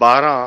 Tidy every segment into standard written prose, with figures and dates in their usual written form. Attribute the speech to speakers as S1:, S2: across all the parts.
S1: 12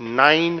S1: $9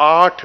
S1: $8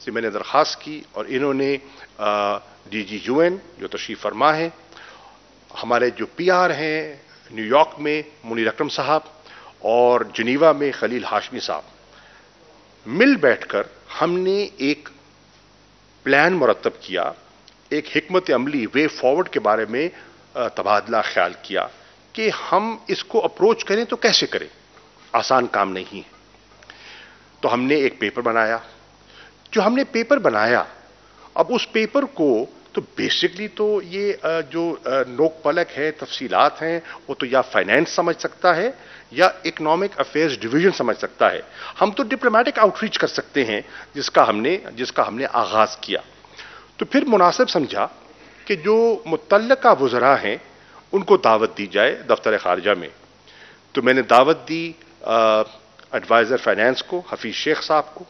S1: سے میں نے درخواست کی اور انہوں نے DG UN جو تشریف فرما ہے، ہمارے جو PR ہیں نیو یارک میں منیر اکرم صاحب اور جنیوا میں خلیل ہاشمی صاحب، مل بیٹھ کر ہم نے ایک پلان مرتب کیا، ایک حکمت عملی وے فارورڈ کے بارے میں تبادلہ خیال کیا کہ ہم اس کو اپروچ کریں تو کیسے کریں، آسان کام نہیں ہے۔ تو ہم نے ایک پیپر بنایا، جو ہم نے پیپر بنایا، اب اس پیپر کو تو بیسکلی تو یہ جو نوک پلک ہے، تفصیلات ہیں، وہ تو یا فائنینس سمجھ سکتا ہے یا اکنامک افیئرز ڈویژن سمجھ سکتا ہے۔ ہم تو ڈپلومیٹک آؤٹ ریچ کر سکتے ہیں جس کا ہم نے آغاز کیا۔ تو پھر مناسب سمجھا کہ جو متعلقہ وزراء ہیں ان کو دعوت دی جائے دفتر خارجہ میں۔ تو میں نے دعوت دی ایڈوائزر فائنینس کو حفیظ شیخ صاحب کو،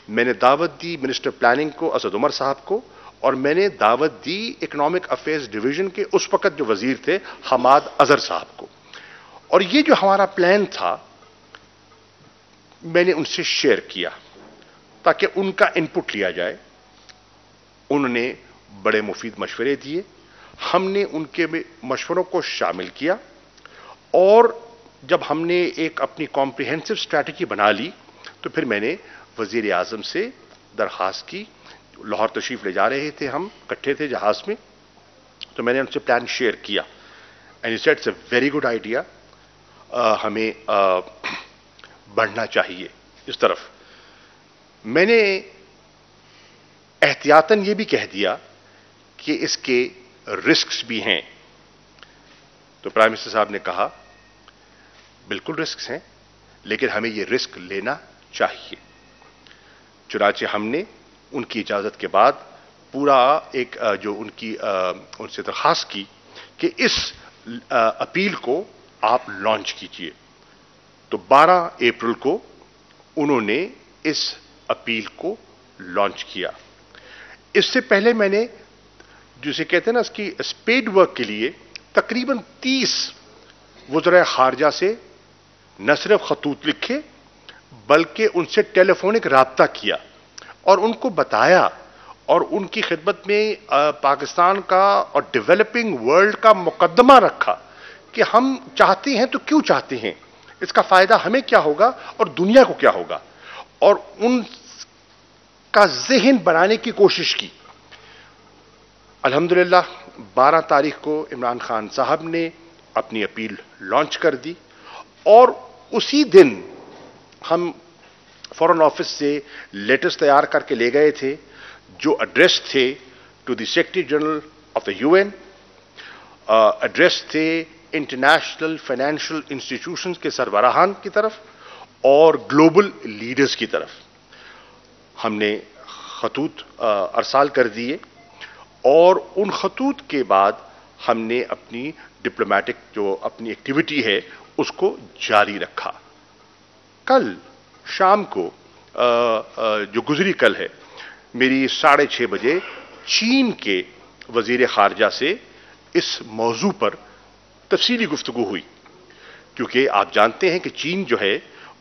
S1: میں نے دعوت دی منسٹر پلاننگ کو اسد عمر صاحب کو، اور میں نے دعوت دی اکنامک افیئرز ڈویژن کے اس وقت جو وزیر تھے حماد اظہر صاحب کو۔ اور یہ جو ہمارا پلان تھا میں نے ان سے شیئر کیا تاکہ ان کا انپٹ لیا جائے۔ انہوں نے بڑے مفید مشورے دیے، ہم نے ان کے مشوروں کو شامل کیا، اور جب ہم نے ایک اپنی کمپریہنسو اسٹریٹجی بنا لی تو پھر میں نے وزیر اعظم سے درخواست کی۔ لاہور تشریف لے جا رہے تھے، ہم اکٹھے تھے جہاز میں، تو میں نے ان سے پلان شیئر کیا، and he said it's a very good idea, ہمیں بڑھنا چاہیے اس طرف۔ میں نے احتیاطاً یہ بھی کہہ دیا کہ اس کے رسکس بھی ہیں۔ تو پرائم منسٹر صاحب نے کہا بالکل رسکس ہیں، لیکن ہمیں یہ رسک لینا چاہیے۔ چنانچہ ہم نے ان کی اجازت کے بعد پورا ایک جو ان سے درخواست کی کہ اس اپیل کو آپ لانچ کیجئے۔ تو 12 اپریل کو انہوں نے اس اپیل کو لانچ کیا۔ اس سے پہلے میں نے جسے کہتے ہیں نا اس کی اسپیڈ ورک کے لیے تقریباً 30 وزراء خارجہ سے نہ صرف خطوط لکھے بلکہ ان سے ٹیلی فونک رابطہ کیا اور ان کو بتایا اور ان کی خدمت میں پاکستان کا اور ڈیولپنگ ورلڈ کا مقدمہ رکھا کہ ہم چاہتے ہیں تو کیوں چاہتے ہیں، اس کا فائدہ ہمیں کیا ہوگا اور دنیا کو کیا ہوگا، اور ان کا ذہن بنانے کی کوشش کی۔ الحمدللہ 12 تاریخ کو عمران خان صاحب نے اپنی اپیل لانچ کر دی، اور اسی دن ہم فارن آفس سے لیٹرز تیار کر کے لے گئے تھے جو ایڈریس تھے to the secretary general of the UN، address تھے انٹرنیشنل فائنینشیل انسٹیٹیوشنز کے سربراہان کی طرف اور گلوبل لیڈرز کی طرف۔ ہم نے خطوط ارسال کر دیے، اور ان خطوط کے بعد ہم نے اپنی ڈپلومیٹک جو اپنی ایکٹیویٹی ہے اس کو جاری رکھا۔ کل شام کو جو گزری کل ہے، میری 6:30 بجے چین کے وزیر خارجہ سے اس موضوع پر تفصیلی گفتگو ہوئی، کیونکہ آپ جانتے ہیں کہ چین جو ہے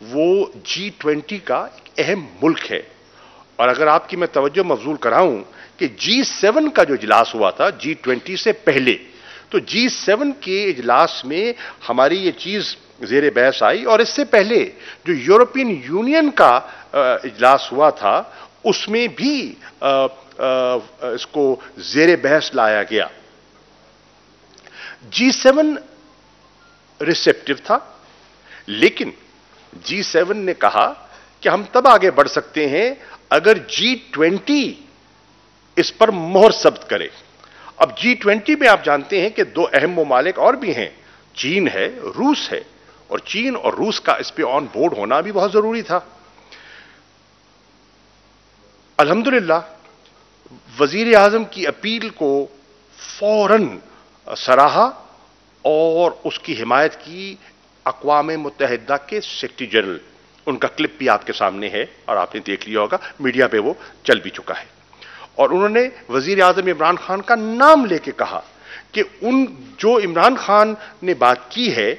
S1: وہ G20 کا ایک اہم ملک ہے، اور اگر آپ کی میں توجہ مبذول کراؤں کہ G7 کا جو اجلاس ہوا تھا G20 سے پہلے، تو G7 کے اجلاس میں ہماری یہ چیز زیر بحث آئی، اور اس سے پہلے جو یورپین یونین کا اجلاس ہوا تھا اس میں بھی اس کو زیر بحث لایا گیا۔ G7 ریسیپٹیو تھا، لیکن G7 نے کہا کہ ہم تب آگے بڑھ سکتے ہیں اگر G20 اس پر مہر ثبت کرے۔ اب G20 میں آپ جانتے ہیں کہ 2 اہم ممالک اور بھی ہیں، چین ہے، روس ہے، اور چین اور روس کا اس پہ آن بورڈ ہونا بھی بہت ضروری تھا۔ الحمدللہ وزیر اعظم کی اپیل کو فوراً سراہا اور اس کی حمایت کی اقوام متحدہ کے سیکرٹری جنرل۔ ان کا کلپ بھی آپ کے سامنے ہے اور آپ نے دیکھ لیا ہوگا، میڈیا پہ وہ چل بھی چکا ہے، اور انہوں نے وزیر اعظم عمران خان کا نام لے کے کہا کہ جو عمران خان نے بات کی ہے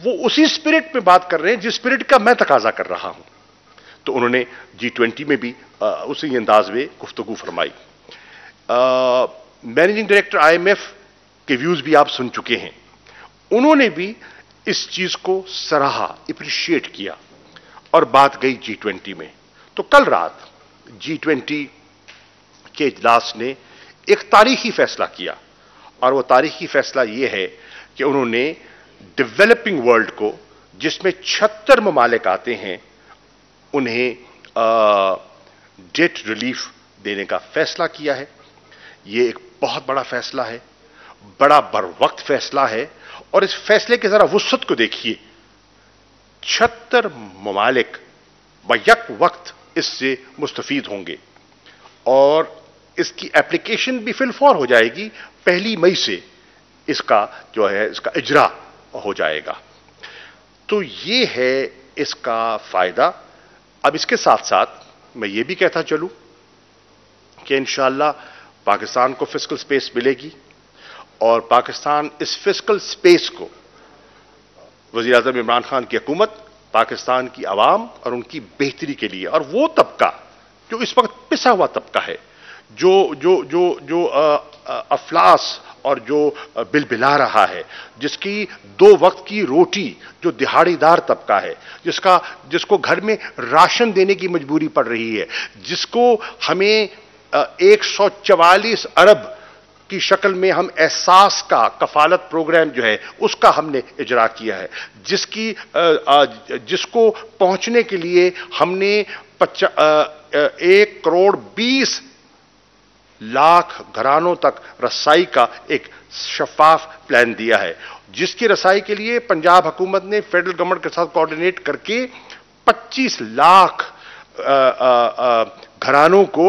S1: وہ اسی اسپرٹ میں بات کر رہے ہیں جس اسپرٹ کا میں تقاضا کر رہا ہوں۔ تو انہوں نے G20 میں بھی اسی انداز میں گفتگو فرمائی. مینیجنگ ڈائریکٹر IMF کے ویوز بھی آپ سن چکے ہیں. انہوں نے بھی اس چیز کو سراہا, اپریشیٹ کیا, اور بات گئی G20 میں. تو کل رات G20 کے اجلاس نے ایک تاریخی فیصلہ کیا, اور وہ تاریخی فیصلہ یہ ہے کہ انہوں نے ڈیولپنگ ورلڈ کو, جس میں 76 ممالک آتے ہیں, انہیں ڈیٹ ریلیف دینے کا فیصلہ کیا ہے. یہ ایک بہت بڑا فیصلہ ہے, بڑا بر وقت فیصلہ ہے, اور اس فیصلے کے ذرا وسعت کو دیکھیے. 76 ممالک بیک وقت اس سے مستفید ہوں گے, اور اس کی اپلیکیشن بھی فی الفور ہو جائے گی. 1 مئی سے اس کا جو ہے اس کا اجرا ہو جائے گا. تو یہ ہے اس کا فائدہ. اب اس کے ساتھ ساتھ میں یہ بھی کہتا چلوں کہ انشاءاللہ پاکستان کو فسکل سپیس ملے گی, اور پاکستان اس فسکل سپیس کو وزیر اعظم عمران خان کی حکومت, پاکستان کی عوام اور ان کی بہتری کے لیے, اور وہ طبقہ جو اس وقت پسا ہوا طبقہ ہے, جو افلاس اور جو بلبلا رہا ہے, جس کی 2 وقت کی روٹی, جو دہاڑی دار طبقہ ہے, جس کو گھر میں راشن دینے کی مجبوری پڑ رہی ہے, جس کو ہمیں 144 ارب کی شکل میں ہم احساس کا کفالت پروگرام جو ہے اس کا ہم نے اجرا کیا ہے, جس کو پہنچنے کے لیے ہم نے 1 کروڑ 20 لاکھ گھرانوں تک رسائی کا ایک شفاف پلان دیا ہے, جس کی رسائی کے لیے پنجاب حکومت نے فیڈرل گورنمنٹ کے ساتھ کوآرڈینیٹ کر کے 25 لاکھ گھرانوں کو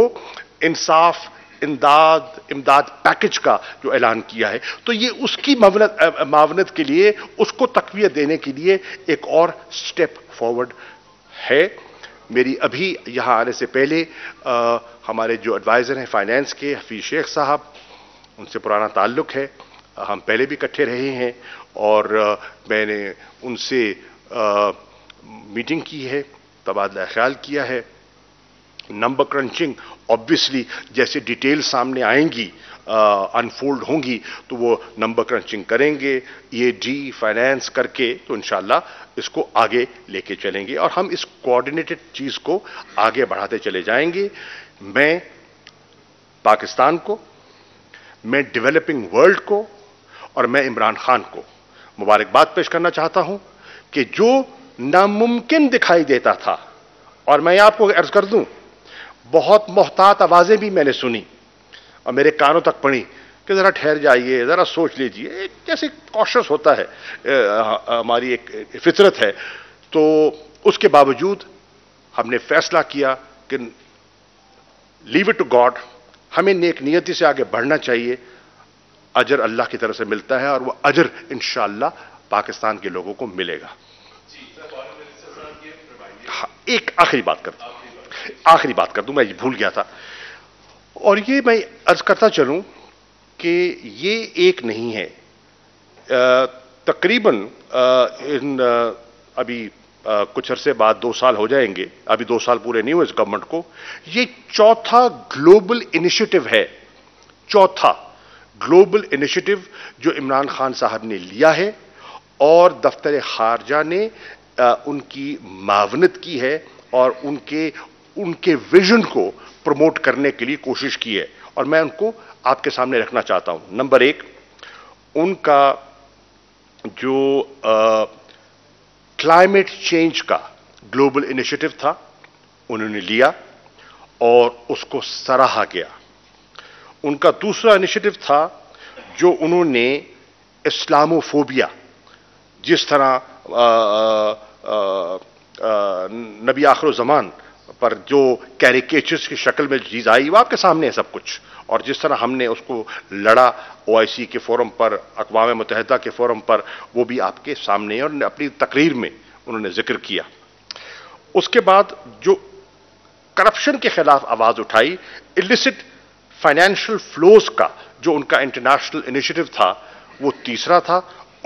S1: انصاف امداد پیکج کا جو اعلان کیا ہے. تو یہ اس کی معاونت کے لیے, اس کو تقویت دینے کے لیے ایک اور سٹیپ فارورڈ ہے. میری ابھی یہاں آنے سے پہلے ہمارے جو ایڈوائزر ہیں فائنینس کے, حفیظ شیخ صاحب, ان سے پرانا تعلق ہے, ہم پہلے بھی اکٹھے رہے ہیں, اور میں نے ان سے میٹنگ کی ہے, تبادلہ خیال کیا ہے. نمبر کرنچنگ آبویسلی جیسے ڈیٹیل سامنے آئیں گی, انفولڈ ہوں گی, تو وہ نمبر کرنچنگ کریں گے, EAD فائنینس کر کے, تو انشاءاللہ اس کو آگے لے کے چلیں گے, اور ہم اس کوآرڈینیٹڈ چیز کو آگے بڑھاتے چلے جائیں گے. میں پاکستان کو, میں ڈیولپنگ ورلڈ کو, اور میں عمران خان کو مبارکباد پیش کرنا چاہتا ہوں کہ جو ناممکن دکھائی دیتا تھا, اور میں آپ کو عرض کر دوں, بہت محتاط آوازیں بھی میں نے سنی اور میرے کانوں تک پڑی کہ ذرا ٹھہر جائیے, ذرا سوچ لیجئے, جیسے کوشش ہوتا ہے, ہماری ایک فطرت ہے. تو اس کے باوجود ہم نے فیصلہ کیا کہ لیو اٹ ٹو گاڈ, ہمیں نیک نیتی سے آگے بڑھنا چاہیے. اجر اللہ کی طرف سے ملتا ہے, اور وہ اجر انشاءاللہ پاکستان کے لوگوں کو ملے گا. ایک آخری بات کر دوں, میں بھول گیا تھا, اور یہ میں عرض کرتا چلوں کہ یہ ایک نہیں ہے, تقریباً ابھی کچھ عرصے بعد 2 سال ہو جائیں گے, ابھی 2 سال پورے نہیں ہوئے اس گورنمنٹ کو. یہ 4تھا گلوبل انیشیٹو ہے, 4تھا گلوبل انیشیٹو جو عمران خان صاحب نے لیا ہے, اور دفتر خارجہ نے ان کی معاونت کی ہے, اور ان کے ویژن کو پروموٹ کرنے کے لیے کوشش کی ہے, اور میں ان کو آپ کے سامنے رکھنا چاہتا ہوں. نمبر 1, ان کا جو کلائمیٹ چینج کا گلوبل انیشیٹو تھا انہوں نے لیا اور اس کو سراہا گیا. ان کا دوسرا انیشیٹو تھا جو انہوں نے اسلاموفوبیا, جس طرح نبی آخر الزمان پر جو کیریکیچرز کی شکل میں چیز آئی وہ آپ کے سامنے ہے سب کچھ, اور جس طرح ہم نے اس کو لڑا OIC کے فورم پر, اقوام متحدہ کے فورم پر, وہ بھی آپ کے سامنے, اور اپنی تقریر میں انہوں نے ذکر کیا. اس کے بعد جو کرپشن کے خلاف آواز اٹھائی, illicit فائنینشل فلوز کا جو ان کا انٹرنیشنل انیشیٹو تھا, وہ تیسرا تھا.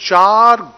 S1: 4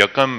S2: 1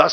S1: 10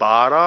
S1: 12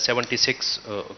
S3: 76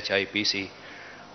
S3: HIPC,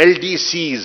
S1: LDCs,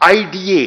S1: IDA,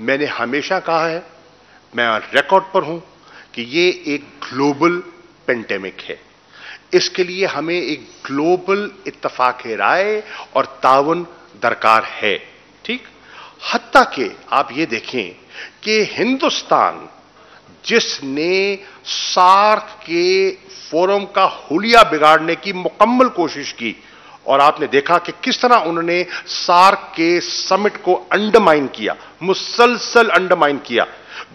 S1: میں نے ہمیشہ کہا ہے, میں ریکارڈ پر ہوں کہ یہ ایک گلوبل پینڈیمک ہے. اس کے لیے ہمیں ایک گلوبل اتفاق رائے اور تعاون درکار ہے. ٹھیک, حتیٰ کہ آپ یہ دیکھیں کہ ہندوستان جس نے سارک کے فورم کا حلیہ بگاڑنے کی مکمل کوشش کی, اور آپ نے دیکھا کہ کس طرح انہوں نے سارک کے سمٹ کو انڈرمائن کیا, مسلسل انڈرمائن کیا.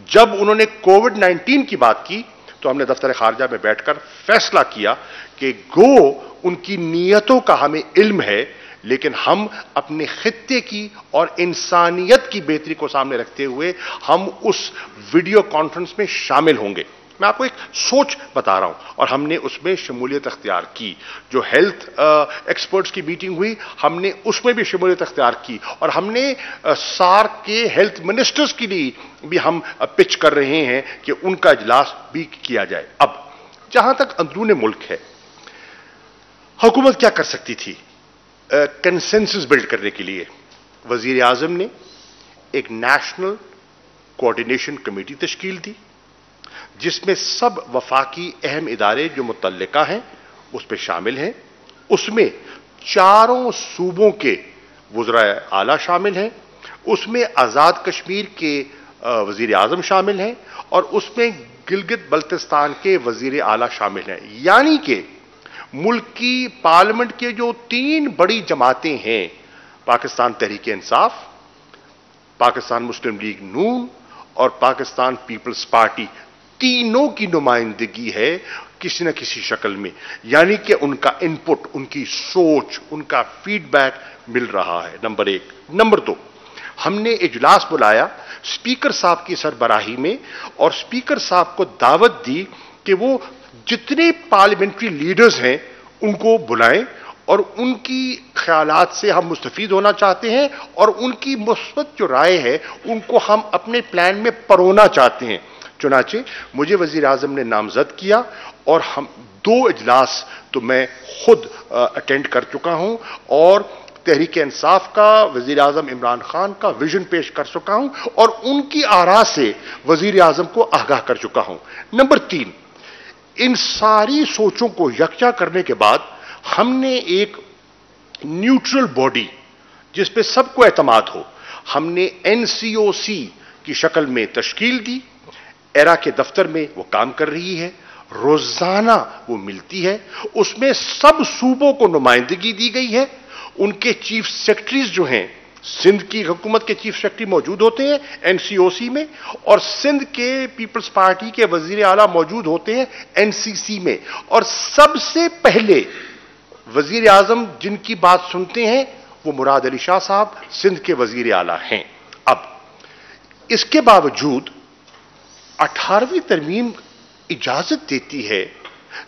S1: جب انہوں نے کووڈ 19 کی بات کی تو ہم نے دفتر خارجہ میں بیٹھ کر فیصلہ کیا کہ گو ان کی نیتوں کا ہمیں علم ہے, لیکن ہم اپنے خطے کی اور انسانیت کی بہتری کو سامنے رکھتے ہوئے ہم اس ویڈیو کانفرنس میں شامل ہوں گے. میں آپ کو ایک سوچ بتا رہا ہوں, اور ہم نے اس میں شمولیت اختیار کی. جو ہیلتھ ایکسپرٹس کی میٹنگ ہوئی ہم نے اس میں بھی شمولیت اختیار کی, اور ہم نے سارک کے ہیلتھ منسٹرز کے لیے بھی ہم پچ کر رہے ہیں کہ ان کا اجلاس بھی کیا جائے. اب جہاں تک اندرون ملک ہے, حکومت کیا کر سکتی تھی کنسنسس بلڈ کرنے کے لیے؟ وزیر اعظم نے ایک نیشنل کوآرڈینیشن کمیٹی تشکیل دی جس میں سب وفاقی اہم ادارے جو متعلقہ ہیں اس پہ شامل ہیں. اس میں چاروں صوبوں کے وزرائے اعلیٰ شامل ہیں, اس میں آزاد کشمیر کے وزیر اعظم شامل ہیں, اور اس میں گلگت بلتستان کے وزیر اعلیٰ شامل ہیں. یعنی کہ ملک کی پارلیمنٹ کے جو 3 بڑی جماعتیں ہیں, پاکستان تحریک انصاف, پاکستان مسلم لیگ نون اور پاکستان پیپلز پارٹی, تینوں کی نمائندگی ہے کسی نہ کسی شکل میں. یعنی کہ ان کا انپٹ, ان کی سوچ, ان کا فیڈ بیک مل رہا ہے. نمبر 1. نمبر 2, ہم نے اجلاس بلایا اسپیکر صاحب کی سربراہی میں, اور اسپیکر صاحب کو دعوت دی کہ وہ جتنے پارلیمنٹری لیڈرز ہیں ان کو بلائیں, اور ان کی خیالات سے ہم مستفید ہونا چاہتے ہیں, اور ان کی مثبت جو رائے ہے ان کو ہم اپنے پلان میں پرونا چاہتے ہیں. چنانچہ مجھے وزیر اعظم نے نامزد کیا, اور ہم 2 اجلاس تو میں خود اٹینڈ کر چکا ہوں, اور تحریک انصاف کا وزیر اعظم عمران خان کا ویژن پیش کر چکا ہوں, اور ان کی آراء سے وزیر اعظم کو آگاہ کر چکا ہوں. نمبر 3, ان ساری سوچوں کو یکجا کرنے کے بعد ہم نے ایک نیوٹرل باڈی جس پہ سب کو اعتماد ہو, ہم نے NCOC کی شکل میں تشکیل دی. ایرا کے دفتر میں وہ کام کر رہی ہے, روزانہ وہ ملتی ہے, اس میں سب صوبوں کو نمائندگی دی گئی ہے. ان کے چیف سیکرٹریز جو ہیں, سندھ کی حکومت کے چیف سیکرٹری موجود ہوتے ہیں NCOC میں, اور سندھ کے پیپلز پارٹی کے وزیر اعلیٰ موجود ہوتے ہیں NCC میں. اور سب سے پہلے وزیر اعظم جن کی بات سنتے ہیں وہ مراد علی شاہ صاحب سندھ کے وزیر اعلیٰ ہیں. اب اس کے باوجود 18ویں ترمیم اجازت دیتی ہے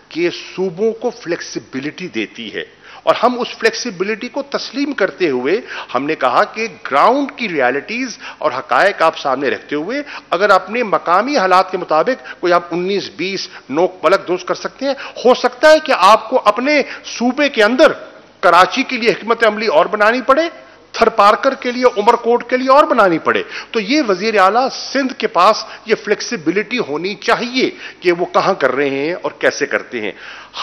S1: کہ صوبوں کو فلیکسیبلٹی دیتی ہے, اور ہم اس فلیکسیبلٹی کو تسلیم کرتے ہوئے ہم نے کہا کہ گراؤنڈ کی ریالٹیز اور حقائق آپ سامنے رکھتے ہوئے اگر اپنے مقامی حالات کے مطابق کوئی آپ 19-20 نوک پلک درست کر سکتے ہیں, ہو سکتا ہے کہ آپ کو اپنے صوبے کے اندر کراچی کے لیے حکمت عملی اور بنانی پڑے, تھر پارکر کے لیے, عمر کوٹ کے لیے اور بنانی پڑے. تو یہ وزیر اعلیٰ سندھ کے پاس یہ فلیکسیبلٹی ہونی چاہیے کہ وہ کہاں کر رہے ہیں اور کیسے کرتے ہیں.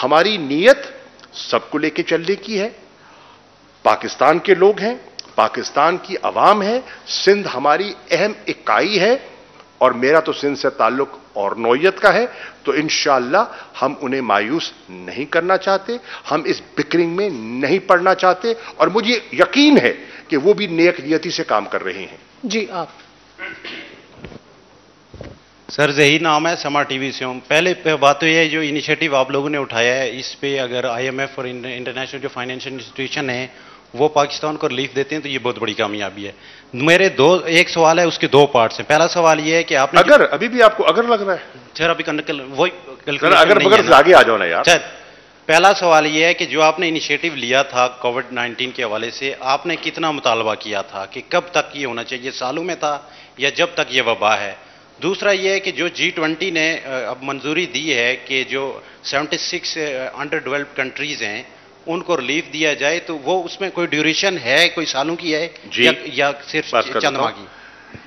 S1: ہماری نیت سب کو لے کے چلنے کی ہے. پاکستان کے لوگ ہیں, پاکستان کی عوام ہے, سندھ ہماری اہم اکائی ہے, اور میرا تو سندھ سے تعلق اور نوعیت کا ہے, تو انشاءاللہ ہم انہیں مایوس نہیں کرنا چاہتے, ہم اس بکرنگ میں نہیں پڑنا چاہتے, اور مجھے یقین ہے کہ وہ بھی نیک نیتی سے کام کر رہے ہیں.
S4: جی آپ.
S5: سر ظہیر نام ہے, سما ٹی وی سے ہوں. پہلے بات تو یہ ہے جو انیشیٹو آپ لوگوں نے اٹھایا ہے, اس پہ اگر IMF اور انٹرنیشنل جو فائنینشیل انسٹیٹیوشن ہیں وہ پاکستان کو ریلیف دیتے ہیں تو یہ بہت بڑی کامیابی ہے. میرے ایک سوال ہے, اس کے 2 پارٹس ہیں. پہلا سوال یہ ہے کہ آپ نے
S1: اگر ابھی بھی آپ کو اگر لگ رہا ہے
S5: سر ابھی وہی
S1: اگر آگے آ جاؤ نا یار.
S5: سر پہلا سوال یہ ہے کہ جو آپ نے انیشیٹو لیا تھا کووڈ 19 کے حوالے سے, آپ نے کتنا مطالبہ کیا تھا کہ کب تک یہ ہونا چاہیے, سالوں میں تھا یا جب تک یہ وبا ہے؟ دوسرا یہ ہے کہ جو G20 نے اب منظوری دی ہے کہ جو 76 انڈر ڈیولپڈ کنٹریز ہیں ان کو ریلیف دیا جائے, تو وہ اس میں کوئی ڈیوریشن ہے, کوئی سالوں کی ہے
S1: جی
S5: یا صرف چند ماہ کی؟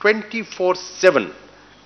S1: 24/7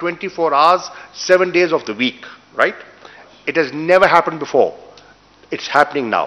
S1: 24 hours 7 days of the week, right? It has never happened before, it's happening now.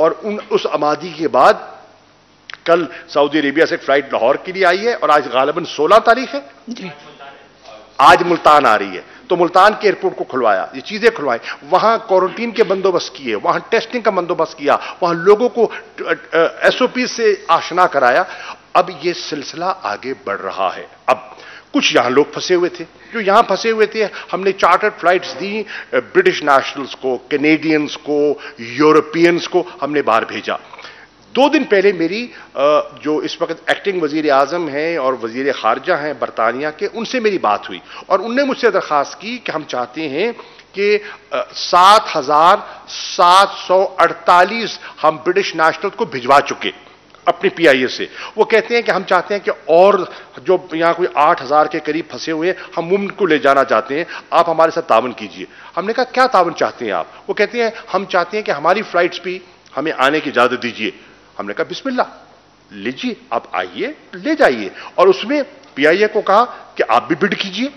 S1: اور اس آمادگی کے بعد کل سعودی عربیہ سے ایک فلائٹ لاہور کے لیے آئی ہے اور آج غالباً 16 تاریخ ہے، آج ملتان آ رہی ہے، تو ملتان کے ایئرپورٹ کو کھلوایا، یہ چیزیں کھلوائیں، وہاں کوارنٹین کے بندوبست کیے، وہاں ٹیسٹنگ کا بندوبست کیا، وہاں لوگوں کو ایس او پی سے آشنا کرایا. اب یہ سلسلہ آگے بڑھ رہا ہے. اب کچھ یہاں لوگ پھنسے ہوئے تھے، جو یہاں پھنسے ہوئے تھے ہم نے چارٹرڈ فلائٹس دی، برٹش نیشنلز کو، کینیڈینز کو، یورپینز کو ہم نے باہر بھیجا. 2 دن پہلے میری جو اس وقت ایکٹنگ وزیر اعظم ہیں اور وزیر خارجہ ہیں برطانیہ کے، ان سے میری بات ہوئی اور ان نے مجھ سے درخواست کی کہ ہم چاہتے ہیں کہ 7,748 ہم برٹش نیشنل کو بھجوا چکے اپنی پی آئی اے سے. وہ کہتے ہیں کہ ہم چاہتے ہیں کہ اور جو یہاں کوئی 8,000 کے قریب پھنسے ہوئے ہیں ہم ان کو لے جانا چاہتے ہیں، آپ ہمارے ساتھ تعاون کیجئے. ہم نے کہا کیا تعاون چاہتے ہیں آپ؟ وہ کہتے ہیں ہم چاہتے ہیں کہ ہماری فلائٹس بھی ہمیں آنے کی اجازت دیجئے. ہم نے کہا بسم اللہ لیجیے، آپ آئیے لے جائیے. اور اس میں پی آئی اے کو کہا کہ آپ بھی بڈ کیجئے،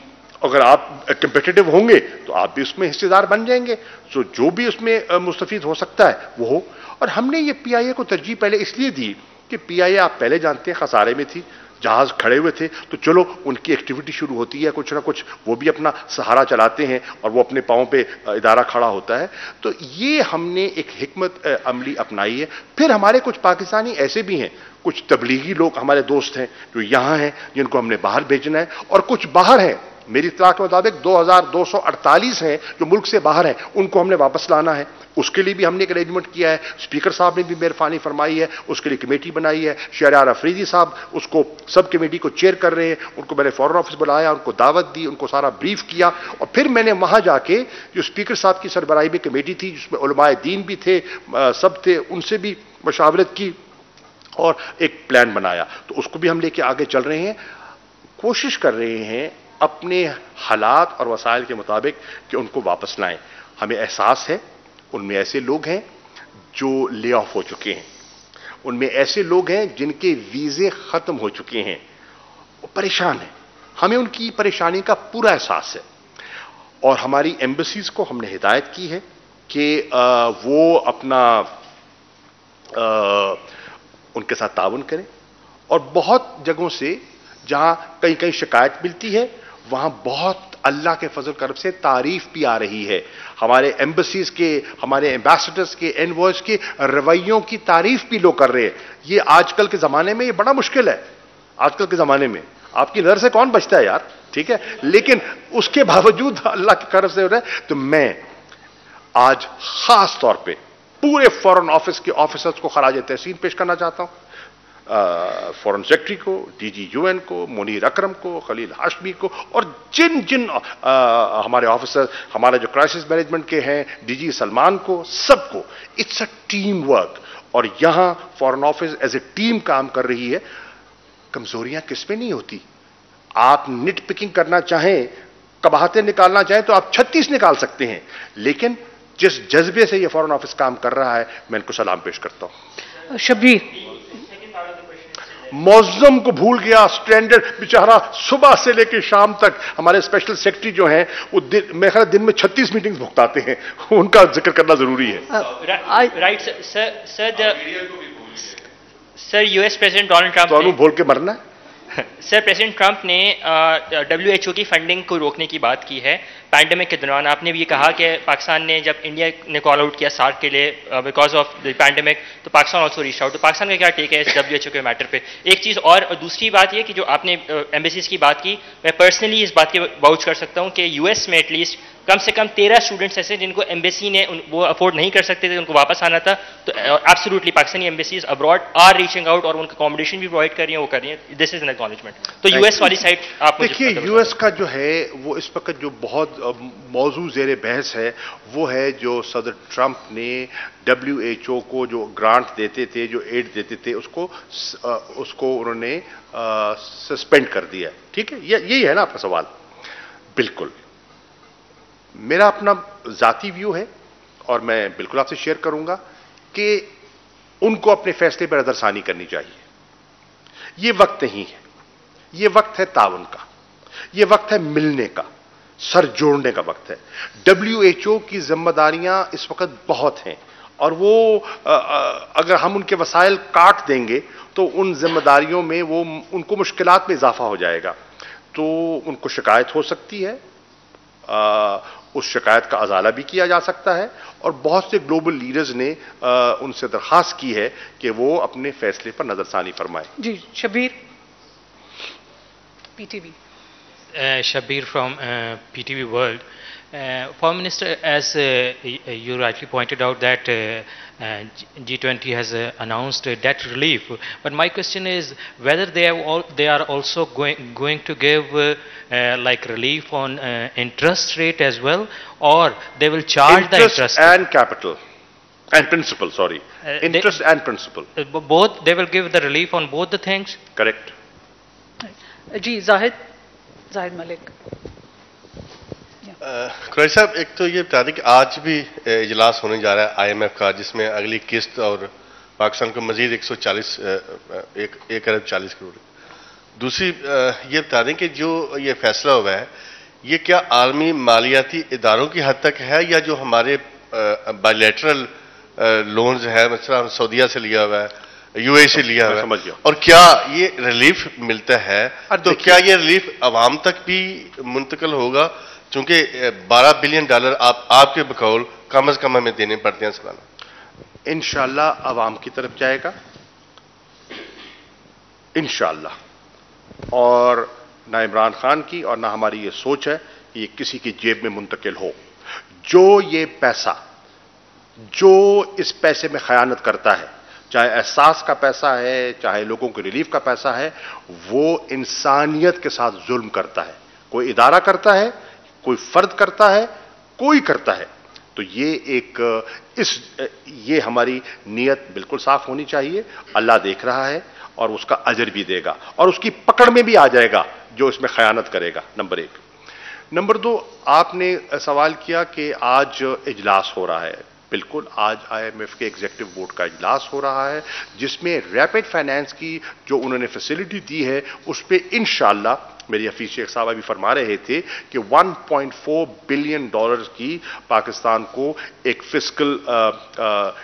S1: اگر آپ کمپیٹیٹو ہوں گے تو آپ بھی اس میں حصے دار بن جائیں گے، سو جو بھی اس میں مستفید ہو سکتا ہے وہ ہو. اور ہم نے یہ پی آئی اے کو ترجیح پہلے اس لیے دی کہ پی آئی اے آپ پہلے جانتے ہیں خسارے میں تھی، جہاز کھڑے ہوئے تھے، تو چلو ان کی ایکٹیویٹی شروع ہوتی ہے، کچھ نہ کچھ وہ بھی اپنا سہارا چلاتے ہیں اور وہ اپنے پاؤں پہ ادارہ کھڑا ہوتا ہے. تو یہ ہم نے ایک حکمت عملی اپنائی ہے. پھر ہمارے کچھ پاکستانی ایسے بھی ہیں، کچھ تبلیغی لوگ ہمارے دوست ہیں جو یہاں ہیں جن کو ہم نے باہر بھیجنا ہے، اور کچھ باہر ہیں، میری اطلاع کے مطابق 2,248 ہیں جو ملک سے باہر ہیں، ان کو ہم نے واپس لانا ہے. اس کے لیے بھی ہم نے ایک ارینجمنٹ کیا ہے. اسپیکر صاحب نے بھی مہربانی فرمائی ہے، اس کے لیے کمیٹی بنائی ہے. شہریار افریدی صاحب اس کو سب کمیٹی کو چیئر کر رہے ہیں. ان کو میں نے فارن آفس بلایا، ان کو دعوت دی، ان کو سارا بریف کیا، اور پھر میں نے وہاں جا کے جو اسپیکر صاحب کی سربراہی میں کمیٹی تھی جس میں علماء دین بھی تھے، سب تھے، ان سے بھی مشاورت کی اور ایک پلان بنایا. تو اس کو بھی ہم لے کے آگے چل رہے ہیں، کوشش کر رہے ہیں اپنے حالات اور وسائل کے مطابق کہ ان کو واپس لائیں. ہمیں احساس ہے ان میں ایسے لوگ ہیں جو لے آف ہو چکے ہیں، ان میں ایسے لوگ ہیں جن کے ویزے ختم ہو چکے ہیں، وہ پریشان ہیں. ہمیں ان کی پریشانی کا پورا احساس ہے اور ہماری ایمبیسیز کو ہم نے ہدایت کی ہے کہ وہ اپنا ان کے ساتھ تعاون کریں. اور بہت جگہوں سے جہاں کہیں شکایت ملتی ہے وہاں بہت اللہ کے فضل کرم سے تعریف بھی آ رہی ہے. ہمارے ایمبیسیز کے، ہمارے ایمبیسڈرز کے، انوائز کے رویوں کی تعریف بھی لوگ کر رہے ہیں. یہ آج کل کے زمانے میں یہ بڑا مشکل ہے. آج کل کے زمانے میں آپ کی نظر سے کون بچتا ہے یار، ٹھیک ہے، لیکن اس کے باوجود اللہ کی کرم سے ہو رہا ہے. تو میں آج خاص طور پہ پورے فورن آفس کے آفیسرز کو خراج تحسین پیش کرنا چاہتا ہوں. فورن سیکرٹری کو، ڈی جی یو این کو، منیر اکرم کو، خلیل ہاشمی کو، اور جن ہمارے آفیسر، ہمارے جو کرائسس مینجمنٹ کے ہیں، ڈی جی سلمان کو، سب کو. اٹس اے ٹیم ورک، اور یہاں foreign office as a team کام کر رہی ہے. کمزوریاں کس میں نہیں ہوتی. آپ نٹ پکنگ کرنا چاہیں، قباحتیں نکالنا چاہیں تو آپ 36 نکال سکتے ہیں، لیکن جس جذبے سے یہ فورن آفس کام کر رہا ہے میں ان کو سلام پیش کرتا ہوں.
S4: شبیر
S1: موزم کو بھول گیا، سٹینڈرڈ بیچارہ صبح سے لے کے شام تک. ہمارے اسپیشل سیکرٹری جو ہیں وہ میرے خیال دن میں 36 میٹنگز بھگتاتے ہیں، ان کا ذکر کرنا ضروری ہے.
S6: Right sir U S president Donald Trump
S1: تو بول کے مرنا ہے.
S6: سر پریزیڈنٹ ٹرمپ نے WHO کی فنڈنگ کو روکنے کی بات کی ہے پینڈیمک کے دوران. آپ نے بھی یہ کہا کہ پاکستان نے جب انڈیا نے کال آؤٹ کیا سارک کے لیے بیکاز آف دی پینڈیمک، تو پاکستان آلسو ریچ آؤٹ. تو پاکستان کا کیا ٹیک ہے اس WHO کے میٹر پہ؟ ایک چیز اور دوسری بات یہ کہ جو آپ نے ایمبیسیز کی بات کی، میں پرسنلی اس بات کے واؤچ کر سکتا ہوں کہ US میں ایٹ لیسٹ کم سے کم 13 اسٹوڈنٹس ایسے جن کو ایمبیسی نے وہ افورڈ نہیں کر سکتے تھے، ان کو واپس آنا تھا. تو absolutely Pakistani embassies abroad are reaching out اور ان کا اکوموڈیشن بھی پرووائڈ کر رہی ہیں، وہ کر رہی ہیں. دس از این ایکنالجمنٹ. تو US والی سائڈ آپ
S1: دیکھیے، US کا جو ہے وہ اس وقت جو بہت موضوع زیر بحث ہے وہ ہے جو صدر ٹرمپ نے WHO کو جو گرانٹ دیتے تھے، جو ایڈ دیتے تھے، اس کو انہوں نے سسپینڈ کر دیا. ٹھیک ہے، یہی ہے نا آپ کا سوال؟ بالکل. میرا اپنا ذاتی ویو ہے اور میں بالکل آپ سے شیئر کروں گا کہ ان کو اپنے فیصلے پر نظرثانی کرنی چاہیے. یہ وقت نہیں ہے، یہ وقت ہے تعاون کا، یہ وقت ہے ملنے کا، سر جوڑنے کا وقت ہے. WHO کی ذمہ داریاں اس وقت بہت ہیں اور وہ اگر ہم ان کے وسائل کاٹ دیں گے تو ان ذمہ داریوں میں وہ ان کو مشکلات میں اضافہ ہو جائے گا. تو ان کو شکایت ہو سکتی ہے, اس شکایت کا ازالہ بھی کیا جا سکتا ہے, اور بہت سے گلوبل لیڈرز نے ان سے درخواست کی ہے کہ وہ اپنے فیصلے پر نظر ثانی فرمائیں.
S4: جی Shabbir, P T V.
S7: Shabir from PTV World. Foreign Minister, as you rightly pointed out that G20 has announced debt relief, but my question is whether they are also going to give like relief on interest rate as well, or they will charge the interest
S1: and capital and principal, sorry, interest and principal.
S7: Both, they will give the relief on both the things?
S1: Correct.
S4: جی زاہد ملک.
S8: قریشی صاحب, ایک تو یہ بتا دیں کہ آج بھی اجلاس ہونے جا رہا ہے IMF کا, جس میں اگلی قسط اور پاکستان کو مزید 1 ارب 40 کروڑ. دوسری یہ بتا دیں کہ جو یہ فیصلہ ہوا ہے یہ کیا عالمی مالیاتی اداروں کی حد تک ہے, یا جو ہمارے بائیلیٹرل لونز ہیں, مثلا سعودیہ سے لیا ہوا ہے, UAE سے لیا ہوا ہے, اور کیا یہ ریلیف ملتا ہے, تو کیا یہ ریلیف عوام تک بھی منتقل ہوگا, چونکہ $12 بلین آپ کے بقول کم از کم ہمیں دینے پڑتے ہیں سالانہ؟
S1: انشاءاللہ عوام کی طرف جائے گا انشاءاللہ, اور نہ عمران خان کی اور نہ ہماری یہ سوچ ہے کہ یہ کسی کی جیب میں منتقل ہو. جو یہ پیسہ, جو اس پیسے میں خیانت کرتا ہے, چاہے احساس کا پیسہ ہے, چاہے لوگوں کے ریلیف کا پیسہ ہے, وہ انسانیت کے ساتھ ظلم کرتا ہے. کوئی ادارہ کرتا ہے, کوئی فرد کرتا ہے, کوئی کرتا ہے. تو یہ ہماری نیت بالکل صاف ہونی چاہیے. اللہ دیکھ رہا ہے اور اس کا اجر بھی دے گا, اور اس کی پکڑ میں بھی آ جائے گا جو اس میں خیانت کرے گا. نمبر 1. نمبر 2, آپ نے سوال کیا کہ آج اجلاس ہو رہا ہے. بالکل, آج IMF کے ایگزیکٹو بورڈ کا اجلاس ہو رہا ہے, جس میں ریپڈ فائنانس کی جو انہوں نے فیسلٹی دی ہے اس پہ انشاءاللہ, میری حفیظ شیخ صاحب ابھی فرما رہے تھے کہ $1.4 بلین کی پاکستان کو ایک فسکل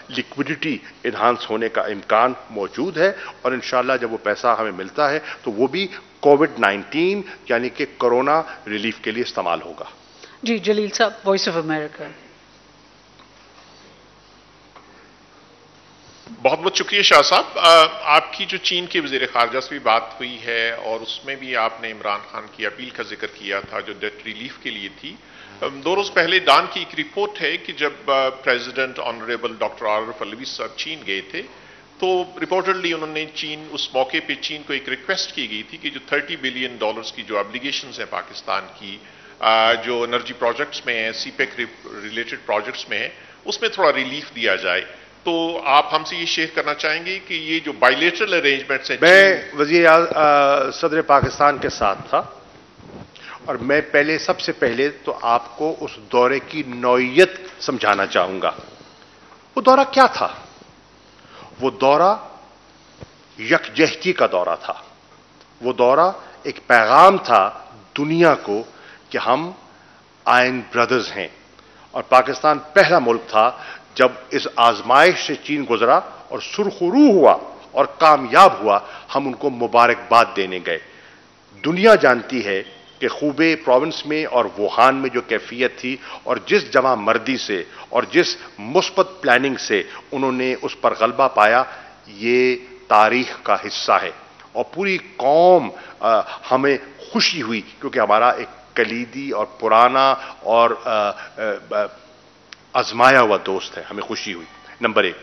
S1: لیکوڈیٹی انہانس ہونے کا امکان موجود ہے, اور انشاءاللہ جب وہ پیسہ ہمیں ملتا ہے تو وہ بھی کووڈ-19 یعنی کہ کورونا ریلیف کے لیے استعمال ہوگا.
S4: جی جلیل صاحب, وائس آف امریکہ.
S9: بہت بہت شکریہ شاہ صاحب. آپ کی جو چین کے وزیر خارجہ سے بھی بات ہوئی ہے, اور اس میں بھی آپ نے عمران خان کی اپیل کا ذکر کیا تھا جو ڈیٹ ریلیف کے لیے تھی. 2 روز پہلے ڈان کی ایک رپورٹ ہے کہ جب پریزیڈنٹ آنریبل ڈاکٹر عارف الوی صاحب چین گئے تھے تو رپورٹڈلی انہوں نے اس موقع پہ چین کو ایک ریکویسٹ کی گئی تھی کہ جو $30 بلین کی جو ابلیگیشنز ہیں پاکستان کی, جو انرجی پروجیکٹس میں ہیں, سی پیک ریلیٹڈ پروجیکٹس میں ہیں, اس میں تھوڑا ریلیف دیا جائے. تو آپ ہم سے یہ شیئر کرنا چاہیں گے کہ یہ جو بائیلیٹرل ارینجمنٹس ہیں,
S1: میں صدر پاکستان کے ساتھ تھا, اور میں سب سے پہلے تو آپ کو اس دورے کی نوعیت سمجھانا چاہوں گا. وہ دورہ کیا تھا؟ وہ دورہ یکجہتی کا دورہ تھا. وہ دورہ ایک پیغام تھا دنیا کو کہ ہم آئن بردرز ہیں, اور پاکستان پہلا ملک تھا جب اس آزمائش سے چین گزرا اور سرخرو ہوا اور کامیاب ہوا, ہم ان کو مبارکباد دینے گئے. دنیا جانتی ہے کہ خوبے پروونس میں اور ووہان میں جو کیفیت تھی, اور جس جمع مردی سے اور جس مثبت پلاننگ سے انہوں نے اس پر غلبہ پایا, یہ تاریخ کا حصہ ہے. اور پوری قوم ہمیں خوشی ہوئی کیونکہ ہمارا ایک کلیدی اور پرانا اور آزمایا ہوا دوست ہے, ہمیں خوشی ہوئی. نمبر 1.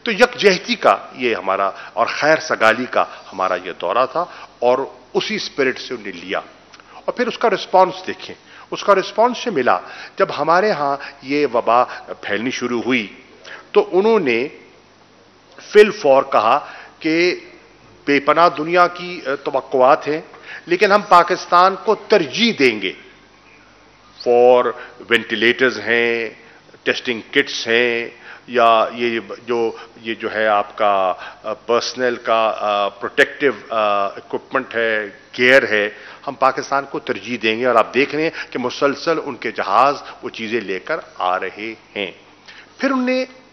S1: تو یکجہتی کا یہ ہمارا اور خیر سگالی کا ہمارا یہ دورہ تھا, اور اسی اسپرٹ سے انہیں لیا. اور پھر اس کا رسپانس دیکھیں, اس کا رسپانس سے ملا جب ہمارے ہاں یہ وبا پھیلنی شروع ہوئی تو انہوں نے فی الفور کہا کہ بے پناہ دنیا کی توقعات ہیں, لیکن ہم پاکستان کو ترجیح دیں گے. فور وینٹیلیٹرز ہیں, ٹیسٹنگ کٹس ہیں, یا یہ جو ہے آپ کا پرسنل کا پروٹیکٹیو اکوپمنٹ ہے, گیئر ہے, ہم پاکستان کو ترجیح دیں گے. اور آپ دیکھ رہے ہیں کہ مسلسل ان کے جہاز وہ چیزیں لے کر آ رہے ہیں. پھر انہوں نے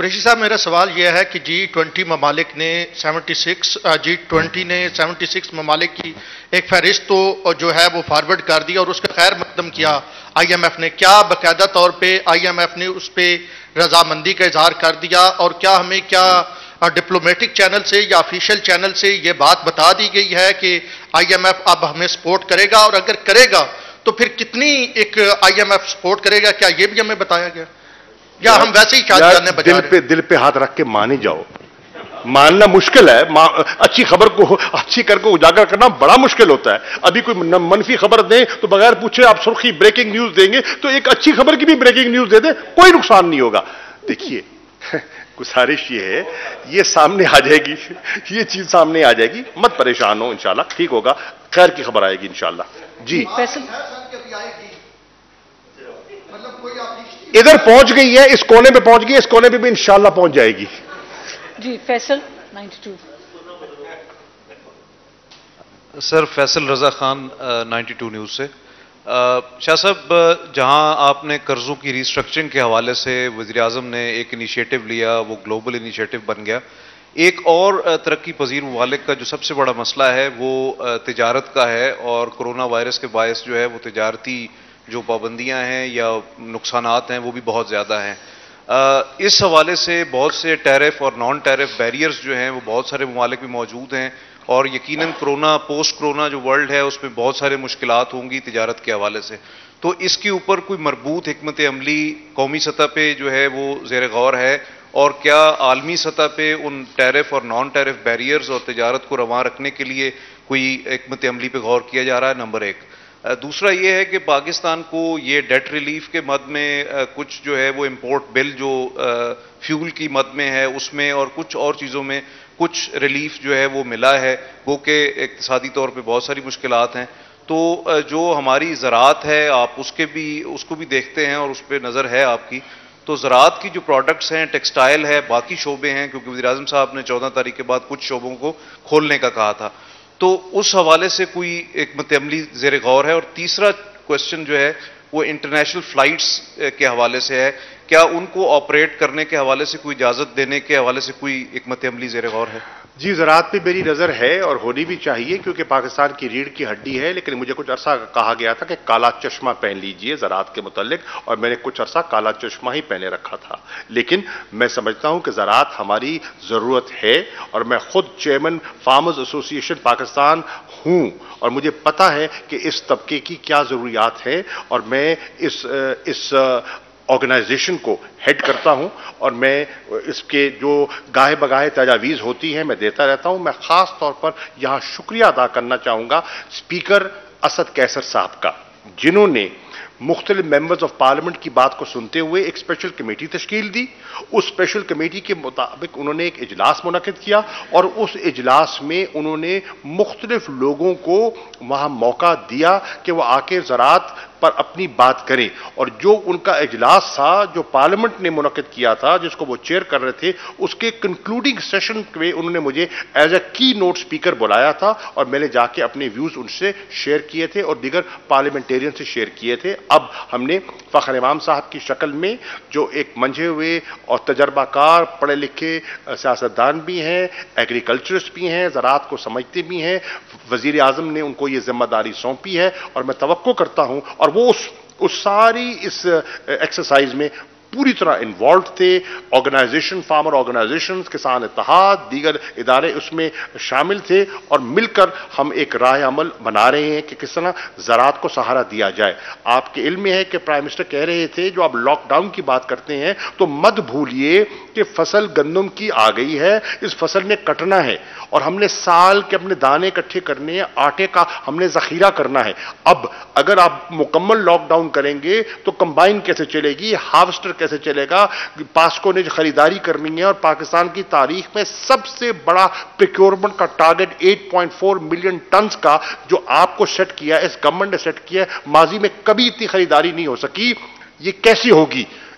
S10: قریشی صاحب میرا سوال یہ ہے کہ G20 ممالک نے 76 نے 76 ممالک کی ایک فہرست تو جو ہے وہ فارورڈ کر دی اور اس کا خیر مقدم کیا IMF نے. کیا باقاعدہ طور پہ IMF نے اس پہ رضامندی کا اظہار کر دیا اور کیا ہمیں ڈپلومیٹک چینل سے یا آفیشیل چینل سے یہ بات بتا دی گئی ہے کہ IMF اب ہمیں سپورٹ کرے گا اور اگر کرے گا تو پھر کتنی ایک IMF سپورٹ کرے گا؟ کیا یہ بھی ہمیں بتایا گیا یا ہم ویسے ہی چارج کرنے بجا رہے ہیں؟
S1: دل پہ ہاتھ رکھ کے مانے جاؤ. ماننا مشکل ہے، اچھی خبر کو اچھی کر کے اجاگر کرنا بڑا مشکل ہوتا ہے. ابھی کوئی منفی خبر دیں تو بغیر پوچھے آپ سرخی بریکنگ نیوز دیں گے تو ایک اچھی خبر کی بھی بریکنگ نیوز دے دیں، کوئی نقصان نہیں ہوگا. دیکھیے گزارش یہ ہے، یہ سامنے آ جائے گی، یہ چیز سامنے آ جائے گی، مت پریشان ہو، انشاءاللہ ٹھیک ہوگا، خیر کی خبر آئے گی انشاءاللہ. جی ادھر پہنچ گئی ہے، اس کونے پہ پہنچ گئی، اس کونے پہ بھی انشاءاللہ پہنچ جائے گی.
S4: جی فیصل 92.
S11: سر فیصل رضا خان 92 نیوز سے. شاہ صاحب، جہاں آپ نے قرضوں کی ریسٹرکچرنگ کے حوالے سے وزیر اعظم نے ایک انیشیٹو لیا، وہ گلوبل انیشیٹو بن گیا. ایک اور ترقی پذیر ممالک کا جو سب سے بڑا مسئلہ ہے وہ تجارت کا ہے، اور کرونا وائرس کے باعث جو ہے وہ تجارتی جو پابندیاں ہیں یا نقصانات ہیں وہ بھی بہت زیادہ ہیں. اس حوالے سے بہت سے ٹیرف اور نان ٹیرف بیریئرز جو ہیں وہ بہت سارے ممالک میں موجود ہیں، اور یقیناً کرونا پوسٹ کرونا جو ورلڈ ہے اس میں بہت سارے مشکلات ہوں گی تجارت کے حوالے سے. تو اس کے اوپر کوئی مربوط حکمت عملی قومی سطح پہ جو ہے وہ زیر غور ہے، اور کیا عالمی سطح پہ ان ٹیرف اور نان ٹیرف بیریئرز اور تجارت کو رواں رکھنے کے لیے کوئی حکمت عملی پہ غور کیا جا رہا ہے؟ نمبر 1. دوسرا یہ ہے کہ پاکستان کو یہ ڈیٹ ریلیف کے مد میں کچھ جو ہے وہ امپورٹ بل جو فیول کی مد میں ہے اس میں اور کچھ اور چیزوں میں کچھ ریلیف جو ہے وہ ملا ہے، وہ کہ اقتصادی طور پہ بہت ساری مشکلات ہیں. تو جو ہماری زراعت ہے آپ اس کو بھی دیکھتے ہیں اور اس پہ نظر ہے آپ کی. تو زراعت کی جو پروڈکٹس ہیں، ٹیکسٹائل ہے، باقی شعبے ہیں، کیونکہ وزیر اعظم صاحب نے 14 تاریخ کے بعد کچھ شعبوں کو کھولنے کا کہا تھا، تو اس حوالے سے کوئی حکمت عملی زیر غور ہے؟ اور تیسرا کوشچن جو ہے وہ انٹرنیشنل فلائٹس کے حوالے سے ہے، کیا ان کو آپریٹ کرنے کے حوالے سے کوئی اجازت دینے کے حوالے سے کوئی حکمت عملی زیر غور ہے؟
S1: جی زراعت پہ میری نظر ہے اور ہونی بھی چاہیے، کیونکہ پاکستان کی ریڑھ کی ہڈی ہے. لیکن مجھے کچھ عرصہ کہا گیا تھا کہ کالا چشمہ پہن لیجئے زراعت کے متعلق، اور میں نے کچھ عرصہ کالا چشمہ ہی پہنے رکھا تھا. لیکن میں سمجھتا ہوں کہ زراعت ہماری ضرورت ہے، اور میں خود چیئرمین فارمرز ایسوسی ایشن پاکستان ہوں، اور مجھے پتہ ہے کہ اس طبقے کی کیا ضروریات ہیں، اور میں اس آرگنائزیشن کو ہیڈ کرتا ہوں، اور میں اس کے جو گاہے بگاہے تجاویز ہوتی ہیں میں دیتا رہتا ہوں. میں خاص طور پر یہاں شکریہ ادا کرنا چاہوں گا اسپیکر اسد کیسر صاحب کا، جنہوں نے مختلف ممبرز آف پارلیمنٹ کی بات کو سنتے ہوئے ایک اسپیشل کمیٹی تشکیل دی. اس اسپیشل کمیٹی کے مطابق انہوں نے ایک اجلاس منعقد کیا، اور اس اجلاس میں انہوں نے مختلف لوگوں کو وہاں موقع دیا کہ وہ آ کے زراعت پر اپنی بات کریں. اور جو ان کا اجلاس تھا جو پارلیمنٹ نے منعقد کیا تھا، جس کو وہ چیئر کر رہے تھے، اس کے کنکلوڈنگ سیشن میں انہوں نے مجھے ایز اے کی نوٹ اسپیکر بلایا تھا، اور میں نے جا کے اپنے ویوز ان سے شیئر کیے تھے اور دیگر پارلیمنٹیرین سے شیئر کیے تھے. اب ہم نے فخر امام صاحب کی شکل میں، جو ایک منجھے ہوئے اور تجربہ کار پڑھے لکھے سیاستدان بھی ہیں، ایگریکلچرسٹ بھی ہیں، زراعت کو سمجھتے بھی ہیں، وزیر اعظم نے ان کو یہ ذمہ داری سونپی ہے، اور میں توقع کرتا ہوں اور وہ اس ساری اس ایکسرسائز میں پوری طرح انوالوڈ تھے. آرگنائزیشن، فارمر آرگنائزیشنز، کسان اتحاد، دیگر ادارے اس میں شامل تھے، اور مل کر ہم ایک راہ عمل بنا رہے ہیں کہ کس طرح زراعت کو سہارا دیا جائے. آپ کے علم میں ہے کہ پرائم منسٹر کہہ رہے تھے جو آپ لاک ڈاؤن کی بات کرتے ہیں تو مت بھولیے کہ فصل گندم کی آ گئی ہے، اس فصل نے کٹنا ہے، اور ہم نے سال کے اپنے دانے اکٹھے کرنے ہیں، آٹے کا ہم نے ذخیرہ کرنا ہے. اب اگر آپ مکمل لاک ڈاؤن کریں گے تو کمبائن کیسے چلے گی، ہارویسٹر کیسے چلے گا؟ پاسکو نے جو خریداری کرنی ہے، اور پاکستان کی تاریخ میں سب سے بڑا پریکیورمنٹ کا ٹارگٹ 8.4 ملین ٹنز کا جو آپ کو سیٹ کیا، اس گورنمنٹ نے سیٹ کیا، ماضی میں کبھی اتنی خریداری نہیں ہو سکی. یہ کیسی ہوگی؟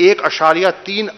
S1: 1.3